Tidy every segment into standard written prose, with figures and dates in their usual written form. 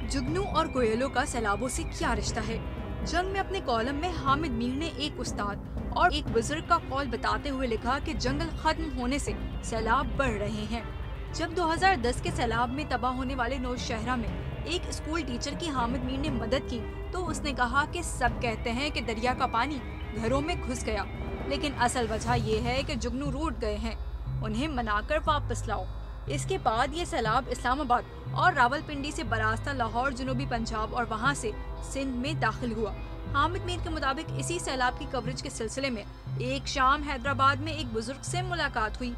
जुगनू और कोयलों का सैलाबों से क्या रिश्ता है? जंग में अपने कॉलम में हामिद मीर ने एक उस्ताद और एक बुजुर्ग का कौल बताते हुए लिखा कि जंगल खत्म होने से सैलाब बढ़ रहे हैं। जब 2010 के सैलाब में तबाह होने वाले नौशहरा में एक स्कूल टीचर की हामिद मीर ने मदद की तो उसने कहा कि सब कहते हैं कि दरिया का पानी घरों में घुस गया, लेकिन असल वजह ये है कि जुगनू रूठ गए हैं, उन्हें मनाकर वापस लाओ। इसके बाद ये सैलाब इस्लामाबाद और रावलपिंडी से बरास्ता लाहौर, जनूबी पंजाब और वहां से सिंध में दाखिल हुआ। हामिद मीर के मुताबिक इसी सैलाब की कवरेज के सिलसिले में एक शाम हैदराबाद में एक बुजुर्ग से मुलाकात हुई।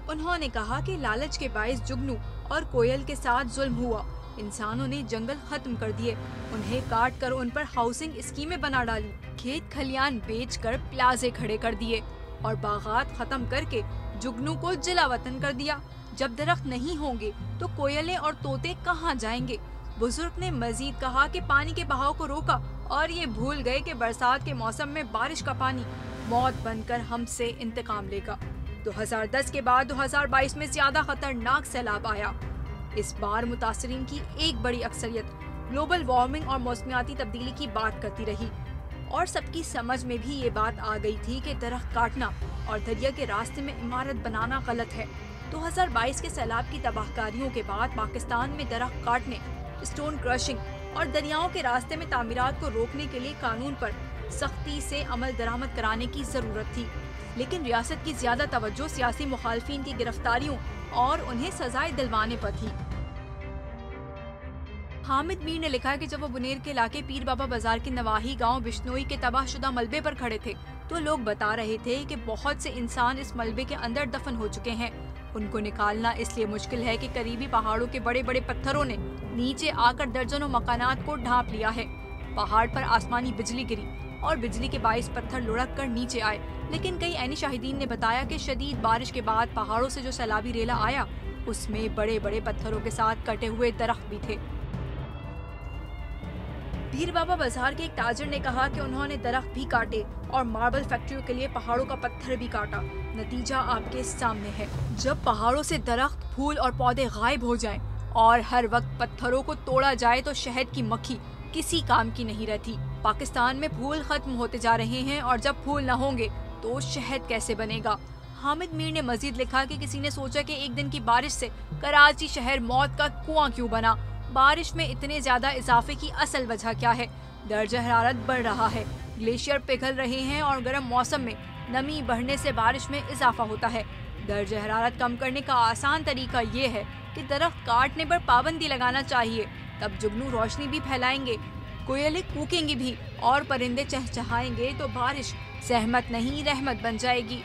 उन्होंने कहा कि लालच के बाइस जुगनू और कोयल के साथ जुल्म हुआ। इंसानों ने जंगल खत्म कर दिए, उन्हें काट कर उन पर हाउसिंग स्कीमें बना डाली, खेत खलियान बेचकर प्लाजे खड़े कर दिए और बागात खत्म करके जुगनू को जिला वतन कर दिया। जब दरख्त नहीं होंगे तो कोयलें और तोते कहाँ जाएंगे? बुजुर्ग ने मजीद कहा कि पानी के बहाव को रोका और ये भूल गए कि बरसात के मौसम में बारिश का पानी मौत बनकर हमसे इंतकाम लेगा। 2010 के बाद 2022 में ज्यादा खतरनाक सैलाब आया। इस बार मुतासरीन की एक बड़ी अक्सरियत ग्लोबल वार्मिंग और मौसमियाती तब्दीली की बात करती रही और सबकी समझ में भी ये बात आ गई थी कि दरख्त काटना और दरिया के रास्ते में इमारत बनाना गलत है। 2022 के सैलाब की तबाहकारियों के बाद पाकिस्तान में दरख्त काटने, स्टोन क्रशिंग और दरियाओं के रास्ते में तामीरात को रोकने के लिए कानून पर सख्ती से अमल दरामद कराने की जरूरत थी, लेकिन रियासत की ज्यादा तवज्जो सियासी मुखालफिन की गिरफ्तारियों और उन्हें सजाएं दिलवाने पर थी। हामिद मीर ने लिखा कि जब वो बुनेर के इलाके पीर बाबा बाजार के नवाही गांव बिश्नोई के तबाहशुदा मलबे पर खड़े थे तो लोग बता रहे थे कि बहुत से इंसान इस मलबे के अंदर दफन हो चुके हैं। उनको निकालना इसलिए मुश्किल है कि करीबी पहाड़ों के बड़े बड़े पत्थरों ने नीचे आकर दर्जनों मकानात को ढांप लिया है। पहाड़ पर आसमानी बिजली गिरी और बिजली के बाइस पत्थर लुढ़क कर नीचे आए, लेकिन कई ऐनी शाहिदीन ने बताया कि शदीद बारिश के बाद पहाड़ों से जो सैलाबी रेला आया उसमें बड़े बड़े पत्थरों के साथ कटे हुए दरख्त भी थे। पीर बाबा बाजार के एक ताजिर ने कहा कि उन्होंने दरख्त भी काटे और मार्बल फैक्ट्रियों के लिए पहाड़ों का पत्थर भी काटा। नतीजा आपके सामने है। जब पहाड़ों से दरख्त, फूल और पौधे गायब हो जाएं और हर वक्त पत्थरों को तोड़ा जाए तो शहद की मक्खी किसी काम की नहीं रहती। पाकिस्तान में फूल खत्म होते जा रहे हैं और जब फूल न होंगे तो शहद कैसे बनेगा? हामिद मीर ने मजीद लिखा कि किसी ने सोचा कि एक दिन की बारिश से कराची शहर मौत का कुआं क्यों बना? बारिश में इतने ज्यादा इजाफे की असल वजह क्या है? दर्जा हरारत बढ़ रहा है, ग्लेशियर पिघल रहे हैं और गर्म मौसम में नमी बढ़ने से बारिश में इजाफा होता है। दर्जा हरारत कम करने का आसान तरीका ये है कि दरख्त काटने पर पाबंदी लगाना चाहिए, तब जुगनू रोशनी भी फैलाएंगे, कोयलें कूकेंगी भी और परिंदे चहचहाएंगे तो बारिश सहमत नहीं रहमत बन जाएगी।